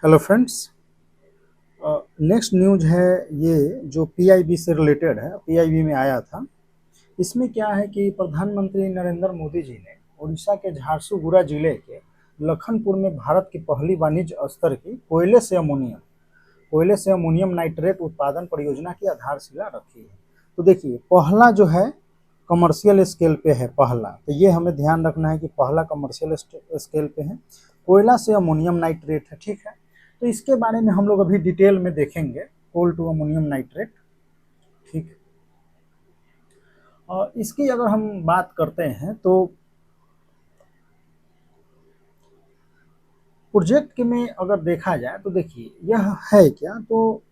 Hello friends. Next news है ये जो पीआईबी से रिलेटेड है, पीआईबी में आया था। इसमें क्या है कि प्रधानमंत्री नरेंद्र मोदी जी ने उड़ीसा के झारसुगुड़ा जिले के लखनपुर में भारत की पहली वाणिज्य स्तर की कोयले से अमोनियम नाइट्रेट उत्पादन परियोजना की आधारशिला रखी है। तो देखिए, पहला जो है कमर्शियल स्केल पे है पहला, तो ये हमें ध्यान रखना है कि पहला कमर्शियल स्केल पे है, कोयला से अमोनियम नाइट्रेट है। ठीक है, तो इसके बारे में हम लोग अभी डिटेल में देखेंगे, कोल टू अमोनियम नाइट्रेट। ठीक है, और इसकी अगर हम बात करते हैं तो प्रोजेक्ट के में अगर देखा जाए तो देखिए यह है क्या, तो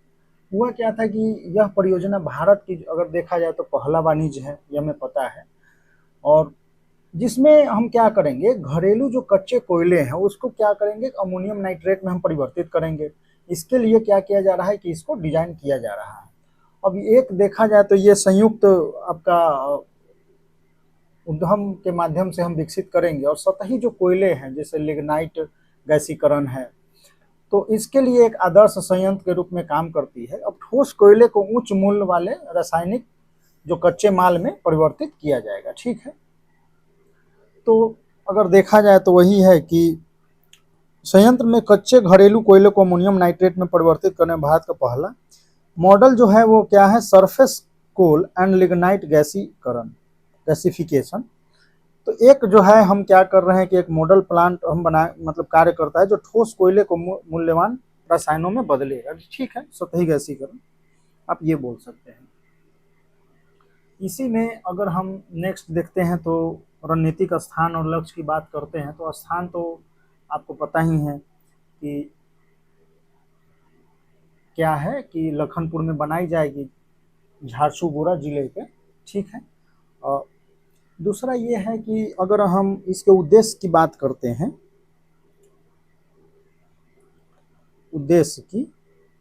हुआ क्या था कि यह परियोजना भारत की अगर देखा जाए तो पहला वाणिज्य है, यह हमें पता है। और जिसमें हम क्या करेंगे, घरेलू जो कच्चे कोयले हैं उसको क्या करेंगे, अमोनियम नाइट्रेट में हम परिवर्तित करेंगे। इसके लिए क्या किया जा रहा है कि इसको डिजाइन किया जा रहा है। अब एक देखा जाए तो ये संयुक्त आपका उद्यम के माध्यम से हम विकसित करेंगे, और सतही जो कोयले हैं जैसे लिग्नाइट गैसीकरण है, तो इसके लिए एक आदर्श संयंत्र के रूप में काम करती है। अब ठोस कोयले को उच्च मूल्य वाले रासायनिक जो कच्चे माल में परिवर्तित किया जाएगा। ठीक है, तो अगर देखा जाए तो वही है कि संयंत्र में कच्चे घरेलू कोयले को अमोनियम नाइट्रेट में परिवर्तित करने में भारत का पहला मॉडल जो है वो क्या है, surface coal and lignite gasification. तो एक जो है हम क्या कर रहे हैं कि एक मॉडल प्लांट हम बनाए, मतलब कार्य करता है जो ठोस कोयले को मूल्यवान रसायनों में बदलेगा। ठीक है, सतही गैसीकरण आप ये बोल सकते हैं। इसी में अगर हम नेक्स्ट देखते हैं तो रणनीतिक स्थान और लक्ष्य की बात करते हैं, तो स्थान तो आपको पता ही है कि क्या है कि लखनपुर में बनाई जाएगी, झारसुगुड़ा जिले के। ठीक है, और दूसरा ये है कि अगर हम इसके उद्देश्य की बात करते हैं, उद्देश्य की,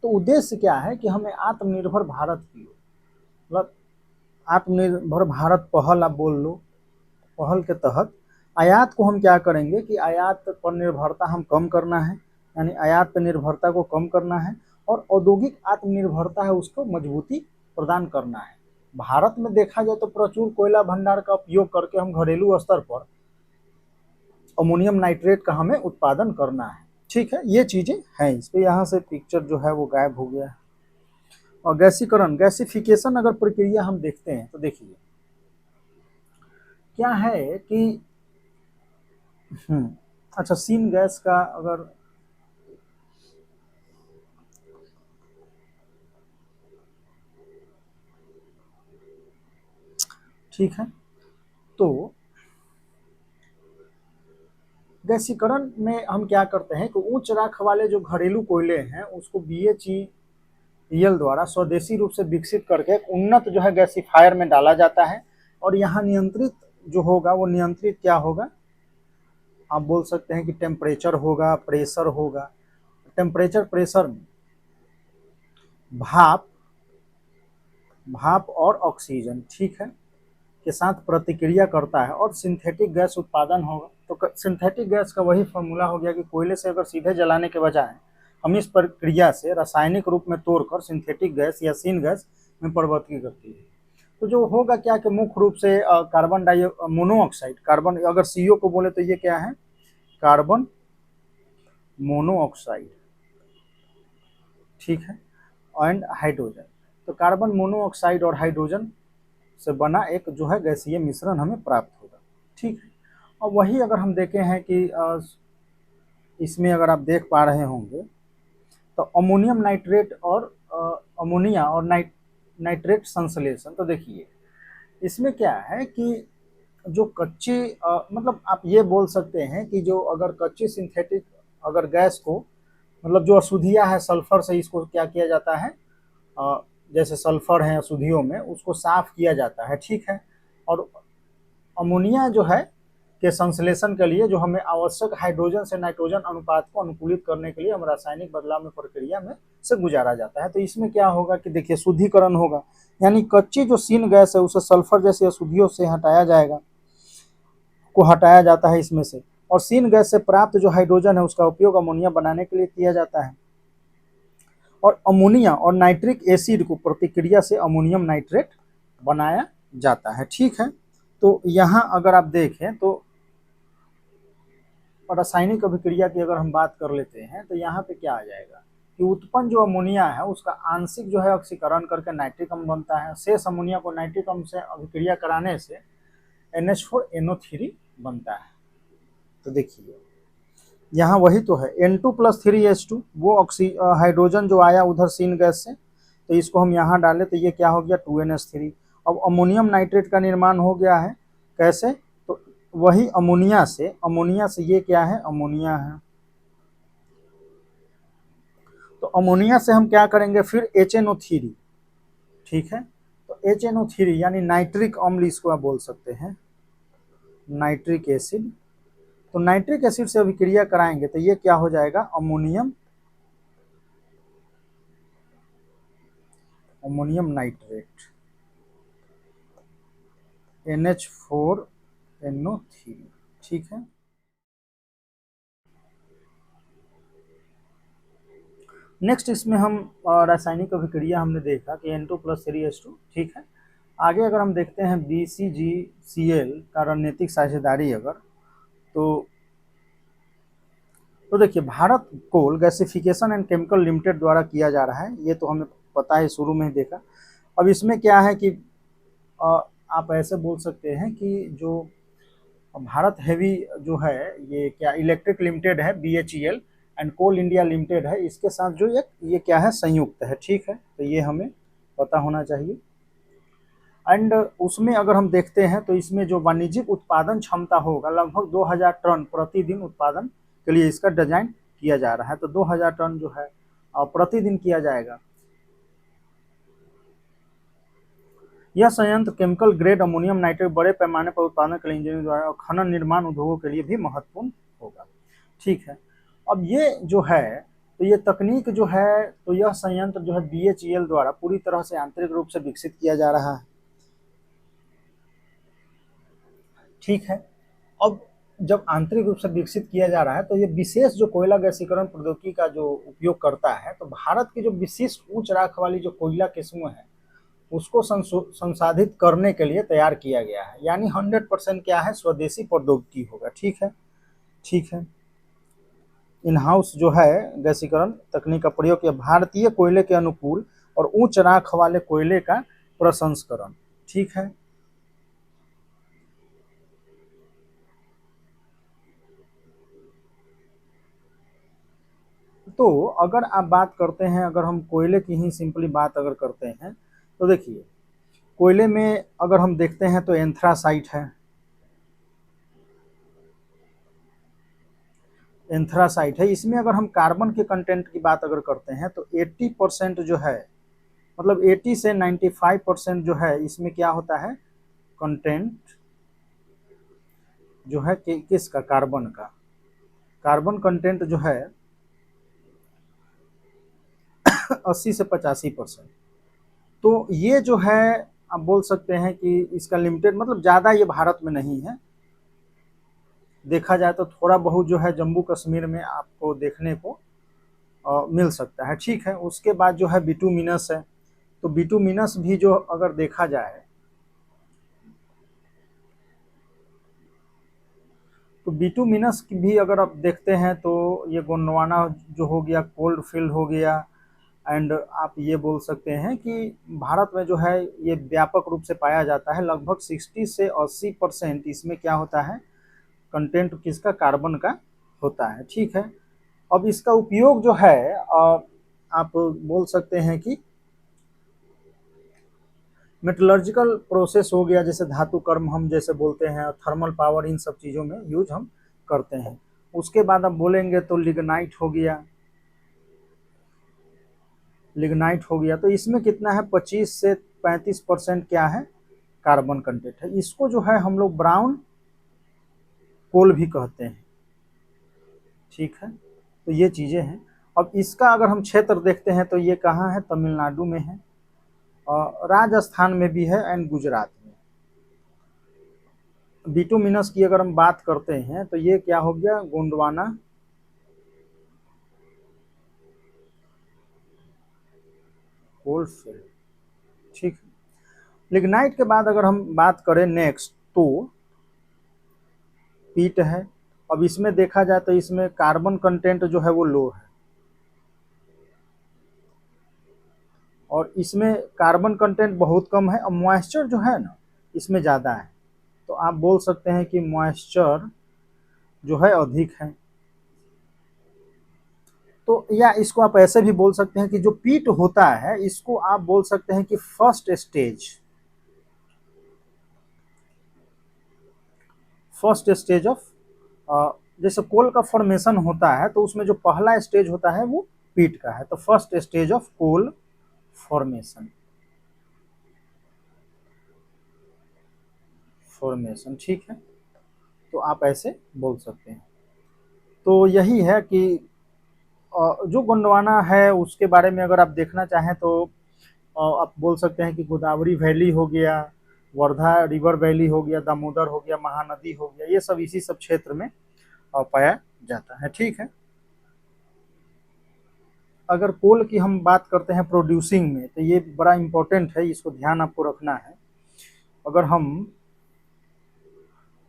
तो उद्देश्य क्या है कि हमें आत्मनिर्भर भारत की, मतलब आत्मनिर्भर भारत पहल आप बोल लो, पहल के तहत आयात को हम क्या करेंगे कि आयात पर निर्भरता हम कम करना है, यानी आयात पर निर्भरता को कम करना है, और औद्योगिक आत्मनिर्भरता है उसको मजबूती प्रदान करना है। भारत में देखा जाए तो प्रचुर कोयला भंडार का उपयोग करके हम घरेलू स्तर पर अमोनियम नाइट्रेट का हमें उत्पादन करना है। ठीक है, ये चीजें हैं। इस पे यहाँ से पिक्चर जो है वो गायब हो गया है। और गैसिफिकेशन अगर प्रक्रिया हम देखते हैं तो देखिए क्या है कि अच्छा, सीन गैस का अगर ठीक है, तो गैसीकरण में हम क्या करते हैं कि उच्च राख वाले जो घरेलू कोयले हैं उसको बीएचईएल द्वारा स्वदेशी रूप से विकसित करके एक उन्नत जो है गैसीफायर में डाला जाता है। और यहाँ नियंत्रित जो होगा वो नियंत्रित क्या होगा, आप बोल सकते हैं कि टेम्परेचर होगा, प्रेशर होगा। टेम्परेचर प्रेशर में भाप भाप और ऑक्सीजन, ठीक है, के साथ प्रतिक्रिया करता है और सिंथेटिक गैस उत्पादन होगा। तो सिंथेटिक गैस का वही फॉर्मूला हो गया कि कोयले से अगर सीधे जलाने के बजाय हम इस प्रक्रिया से रासायनिक रूप में तोड़कर सिंथेटिक गैस या सीन गैस में परिवर्तित करती है। तो जो होगा क्या कि मुख्य रूप से कार्बन मोनोऑक्साइड, कार्बन अगर सीओ को बोले तो ये क्या है, कार्बन मोनोऑक्साइड, ठीक है, एंड हाइड्रोजन। तो कार्बन मोनोऑक्साइड और हाइड्रोजन से बना एक जो है गैसीय मिश्रण हमें प्राप्त होगा। ठीक है, और वही अगर हम देखें हैं कि इसमें अगर आप देख पा रहे होंगे तो अमोनियम नाइट्रेट और अमोनिया और नाइट्रेट संश्लेषण। तो देखिए इसमें क्या है कि जो कच्ची मतलब आप ये बोल सकते हैं कि जो अगर कच्ची सिंथेटिक अगर गैस को, मतलब जो अशुद्धियाँ है सल्फर से, इसको क्या किया जाता है, जैसे सल्फर है अशुद्धियों में, उसको साफ किया जाता है। ठीक है, और अमोनिया जो है के संश्लेषण के लिए जो हमें आवश्यक हाइड्रोजन से नाइट्रोजन अनुपात को अनुकूलित करने के लिए हम रासायनिक बदलाव में प्रक्रिया में से गुजारा जाता है। तो इसमें क्या होगा कि देखिए शुद्धिकरण होगा, यानी कच्ची जो सीन गैस है उसे सल्फर जैसी अशुद्धियों से हटाया जाता है इसमें से, और सीन गैस से प्राप्त जो हाइड्रोजन है उसका उपयोग अमोनिया बनाने के लिए किया जाता है। और अमोनिया और नाइट्रिक एसिड को प्रतिक्रिया से अमोनियम नाइट्रेट बनाया जाता है। ठीक है, तो यहाँ अगर आप देखें तो रासायनिक अभिक्रिया की अगर हम बात कर लेते हैं तो यहाँ पे क्या आ जाएगा कि उत्पन्न जो अमोनिया है उसका आंशिक जो है ऑक्सीकरण करके नाइट्रिक अम्ल बनता है। शेष अमोनिया को नाइट्रिक अम्ल से अभिक्रिया कराने से NH4NO3 बनता है। तो देखिए यहाँ वही तो है N2+3H2, वो हाइड्रोजन जो आया उधर सीन गैस से, तो इसको हम यहाँ डालें तो ये क्या हो गया 2NH3। अब अमोनियम नाइट्रेट का निर्माण हो गया है, कैसे? तो वही अमोनिया से ये क्या है, अमोनिया है। तो अमोनिया से हम क्या करेंगे फिर HNO3, ठीक है, तो HNO3 यानी नाइट्रिक अम्ल इसको आप बोल सकते हैं, नाइट्रिक एसिड। तो नाइट्रिक एसिड से अभिक्रिया कराएंगे तो ये क्या हो जाएगा, अमोनियम नाइट्रेट NH4NO3। ठीक है, नेक्स्ट इसमें हम रासायनिक अभिक्रिया हमने देखा कि N2+3H2। ठीक है, आगे अगर हम देखते हैं BCgCl का रणनीतिक साझेदारी अगर, तो देखिए Bharat coal gasification and chemical limited द्वारा किया जा रहा है, ये तो हमें पता है, शुरू में ही देखा। अब इसमें क्या है कि आप ऐसे बोल सकते हैं कि जो भारत हेवी जो है ये क्या इलेक्ट्रिक लिमिटेड है BHEL and coal India limited है, इसके साथ जो ये क्या है, संयुक्त है। ठीक है, तो ये हमें पता होना चाहिए। एंड उसमें अगर हम देखते हैं तो इसमें जो वाणिज्यिक उत्पादन क्षमता होगा लगभग 2000 टन प्रतिदिन उत्पादन के लिए इसका डिजाइन किया जा रहा है। तो 2000 टन जो है प्रतिदिन किया जाएगा। यह संयंत्र केमिकल ग्रेड अमोनियम नाइट्रेट बड़े पैमाने पर उत्पादन के लिए इंजीनियरिंग द्वारा और खनन निर्माण उद्योगों के लिए भी महत्वपूर्ण होगा। ठीक है, अब ये जो है तो ये तकनीक जो है, तो यह संयंत्र जो है BHEL द्वारा पूरी तरह से आंतरिक रूप से विकसित किया जा रहा है। ठीक है, अब जब आंतरिक रूप से विकसित किया जा रहा है तो ये विशेष जो कोयला गैसीकरण प्रौद्योगिकी का जो उपयोग करता है, तो भारत की जो विशिष्ट उच्च राख वाली जो कोयला किस्म है उसको संसाधित करने के लिए तैयार किया गया है, यानी 100% क्या है, स्वदेशी प्रौद्योगिकी होगा। ठीक है, ठीक है, इन हाउस जो है गैसीकरण तकनीक का प्रयोग किया भारतीय कोयले के अनुकूल और उच्च राख वाले कोयले का प्रसंस्करण। ठीक है, तो अगर आप बात करते हैं, अगर हम कोयले की ही सिंपली बात अगर करते हैं तो देखिए कोयले में अगर हम देखते हैं तो एंथ्रासाइट है, इसमें अगर हम कार्बन के कंटेंट की बात अगर करते हैं तो 80% जो है, मतलब 80 से 95% जो है इसमें क्या होता है, कंटेंट जो है किसका, कार्बन का, कार्बन कंटेंट जो है 80 से 85%। तो ये जो है आप बोल सकते हैं कि इसका लिमिटेड, मतलब ज़्यादा ये भारत में नहीं है, देखा जाए तो थोड़ा बहुत जो है जम्मू कश्मीर में आपको देखने को मिल सकता है। ठीक है, उसके बाद जो है बिटुमिनस है, तो बिटुमिनस भी जो अगर देखा जाए तो बिटुमिनस की भी अगर आप देखते हैं तो ये गोंडवाना जो हो गया, कोल्ड फील्ड हो गया, एंड आप ये बोल सकते हैं कि भारत में जो है ये व्यापक रूप से पाया जाता है, लगभग 60 से 80% इसमें क्या होता है, कंटेंट किसका, कार्बन का होता है। ठीक है, अब इसका उपयोग जो है आप बोल सकते हैं कि मेटलर्जिकल प्रोसेस हो गया, जैसे धातु कर्म हम जैसे बोलते हैं, थर्मल पावर, इन सब चीज़ों में यूज हम करते हैं। उसके बाद आप बोलेंगे तो लिग्नाइट हो गया, तो इसमें कितना है, 25 से 35% क्या है, कार्बन कंटेंट है। इसको जो है हम लोग ब्राउन कोल भी कहते हैं। ठीक है, तो ये चीज़ें हैं। अब इसका अगर हम क्षेत्र देखते हैं तो ये कहाँ है, तमिलनाडु में है, और राजस्थान में भी है, एंड गुजरात में। बिटुमिनस की अगर हम बात करते हैं तो ये क्या हो गया, गोंडवाना कोल फील्ड। ठीक, लिग्नाइट के बाद अगर हम बात करें नेक्स्ट तो पीट है। अब इसमें देखा जाए तो इसमें कार्बन कंटेंट जो है वो लो है, और इसमें कार्बन कंटेंट बहुत कम है, और मॉइस्चर जो है ना इसमें ज़्यादा है। तो आप बोल सकते हैं कि मॉइस्चर जो है अधिक है। तो या इसको आप ऐसे भी बोल सकते हैं कि जो पीट होता है इसको आप बोल सकते हैं कि फर्स्ट स्टेज ऑफ, जैसे कोल का फॉर्मेशन होता है तो उसमें जो पहला स्टेज होता है वो पीट का है। तो first stage of coal formation, ठीक है। तो आप ऐसे बोल सकते हैं। तो यही है कि जो गोंडवाना है उसके बारे में अगर आप देखना चाहें तो आप बोल सकते हैं कि गोदावरी वैली हो गया, वर्धा रिवर वैली हो गया, दामोदर हो गया, महानदी हो गया, ये सब इसी सब क्षेत्र में पाया जाता है। ठीक है। अगर कोल की हम बात करते हैं प्रोड्यूसिंग में तो ये बड़ा इंपॉर्टेंट है, इसको ध्यान आपको रखना है। अगर हम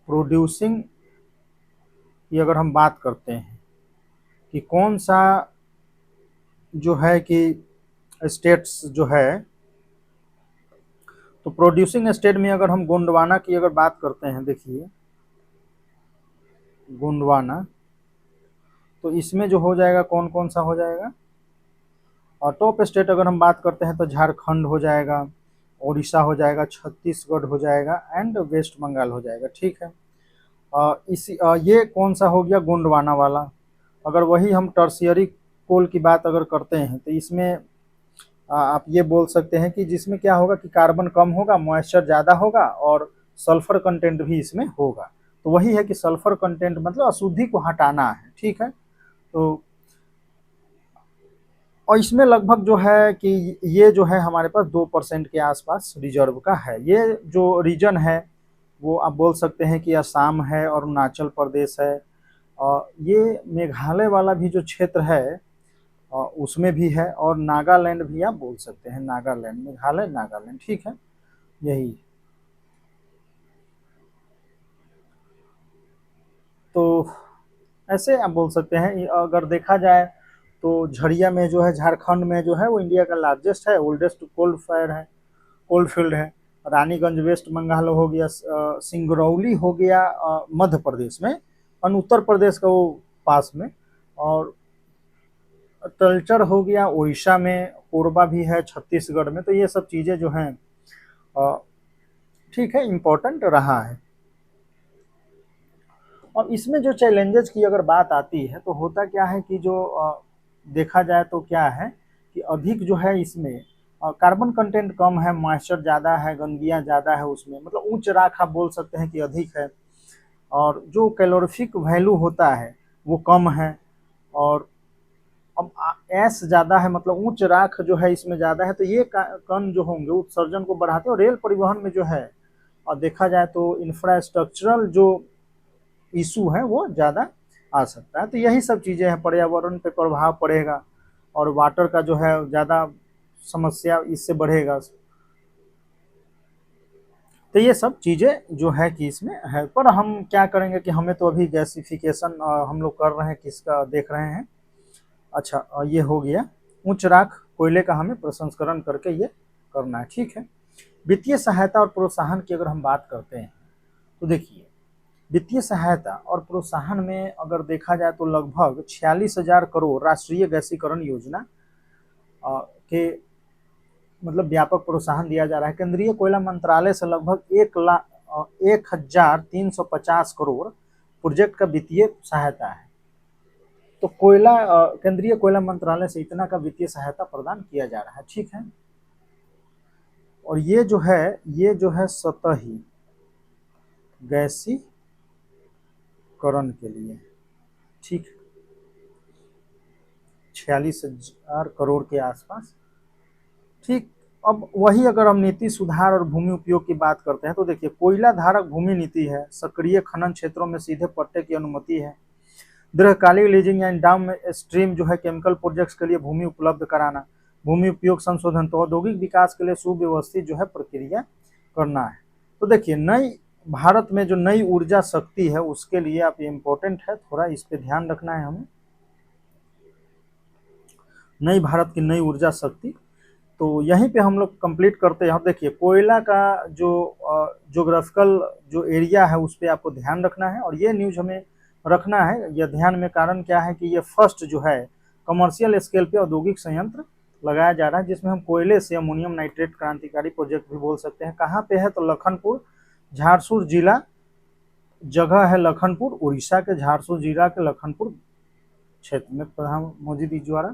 प्रोड्यूसिंग की अगर हम बात करते हैं कि कौन सा जो है कि स्टेट्स जो है, तो प्रोड्यूसिंग स्टेट में अगर हम गोंडवाना की अगर बात करते हैं, देखिए गोंडवाना, तो इसमें जो हो जाएगा कौन कौन सा हो जाएगा, और टॉप स्टेट अगर हम बात करते हैं तो झारखंड हो जाएगा, उड़ीसा हो जाएगा, छत्तीसगढ़ हो जाएगा एंड वेस्ट बंगाल हो जाएगा। ठीक है। ये कौन सा हो गया, गोंडवाना वाला। अगर वही हम टर्शियरी कोल की बात अगर करते हैं तो इसमें आप ये बोल सकते हैं कि जिसमें क्या होगा कि कार्बन कम होगा, मॉइस्चर ज़्यादा होगा और सल्फर कंटेंट भी इसमें होगा। तो वही है कि सल्फर कंटेंट मतलब अशुद्धि को हटाना है। ठीक है। तो और इसमें लगभग जो है कि ये जो है हमारे पास 2% के आसपास रिजर्व का है। ये जो रीजन है वो आप बोल सकते हैं कि असम है और अरुणाचल प्रदेश है, और ये मेघालय वाला भी जो क्षेत्र है उसमें भी है, और नागालैंड भी आप बोल सकते हैं, नागालैंड, मेघालय नागालैंड। ठीक है, यही। तो ऐसे आप बोल सकते हैं। अगर देखा जाए तो झरिया में जो है झारखंड में जो है वो इंडिया का लार्जेस्ट है, ओल्डेस्ट कोल फायर है, कोल फील्ड है। रानीगंज वेस्ट बंगाल हो गया, सिंगरौली हो गया मध्य प्रदेश में, और उत्तर प्रदेश का वो पास में, और तलचर हो गया उड़ीसा में, कोरबा भी है छत्तीसगढ़ में। तो ये सब चीज़ें जो हैं ठीक है, इम्पोर्टेंट रहा है। और इसमें जो चैलेंजेस की अगर बात आती है तो होता क्या है कि जो देखा जाए तो क्या है कि अधिक जो है इसमें कार्बन कंटेंट कम है, मॉइस्चर ज़्यादा है, गंदगियाँ ज़्यादा है उसमें, मतलब उच्च राख आप बोल सकते हैं कि अधिक है, और जो कैलोरीफिक वैल्यू होता है वो कम है, और अब एस ज़्यादा है, मतलब उच्च राख जो है इसमें ज़्यादा है। तो ये कण जो होंगे उत्सर्जन को बढ़ाते हैं, और रेल परिवहन में जो है और देखा जाए तो इंफ्रास्ट्रक्चरल जो इशू है वो ज़्यादा आ सकता है। तो यही सब चीज़ें हैं, पर्यावरण पे प्रभाव पड़ेगा, और वाटर का जो है ज़्यादा समस्या इससे बढ़ेगा। तो ये सब चीज़ें जो है कि इसमें है, पर हम क्या करेंगे कि हमें तो अभी गैसिफिकेशन हम लोग कर रहे हैं, किसका देख रहे हैं। अच्छा, ये हो गया उच्च राख कोयले का, हमें प्रसंस्करण करके ये करना है। ठीक है। वित्तीय सहायता और प्रोत्साहन की अगर हम बात करते हैं तो देखिए, वित्तीय सहायता और प्रोत्साहन में अगर देखा जाए तो लगभग 46,000 करोड़ राष्ट्रीय गैसीकरण योजना के मतलब व्यापक प्रोत्साहन दिया जा रहा है। केंद्रीय कोयला मंत्रालय से लगभग 1,350 करोड़ प्रोजेक्ट का वित्तीय सहायता है। तो कोयला केंद्रीय कोयला मंत्रालय से इतना का वित्तीय सहायता प्रदान किया जा रहा है। ठीक है। और ये जो है सतही गैसीकरण के लिए, ठीक, 46,000 करोड़ के आसपास। ठीक। अब वही अगर हम नीति सुधार और भूमि उपयोग की बात करते हैं तो देखिए, कोयला धारक भूमि नीति है, सक्रिय खनन क्षेत्रों में सीधे पट्टे की अनुमति है, दीर्घकालिक लीजिंग या डाउन स्ट्रीम जो है केमिकल प्रोजेक्ट्स के लिए भूमि उपलब्ध कराना, भूमि उपयोग संशोधन, तो औद्योगिक विकास के लिए सुव्यवस्थित जो है प्रक्रिया करना है। तो देखिए नई भारत में जो नई ऊर्जा शक्ति है उसके लिए आप इम्पोर्टेंट है, थोड़ा इस पे ध्यान रखना है हमें। नई भारत की नई ऊर्जा शक्ति, तो यहीं पे हम लोग कंप्लीट करते हैं। और देखिए कोयला का जो ज्योग्राफिकल जो एरिया है उस पर आपको ध्यान रखना है, और ये न्यूज हमें रखना है यह ध्यान में। कारण क्या है कि ये फर्स्ट जो है कमर्शियल स्केल पे औद्योगिक संयंत्र लगाया जा रहा है, जिसमें हम कोयले से अमोनियम नाइट्रेट क्रांतिकारी प्रोजेक्ट भी बोल सकते हैं। कहाँ पे है, तो लखनपुर झारसुर जिला, जगह है लखनपुर, उड़ीसा के झारसुर जिला के लखनपुर क्षेत्र में प्रधान मोदी जी द्वारा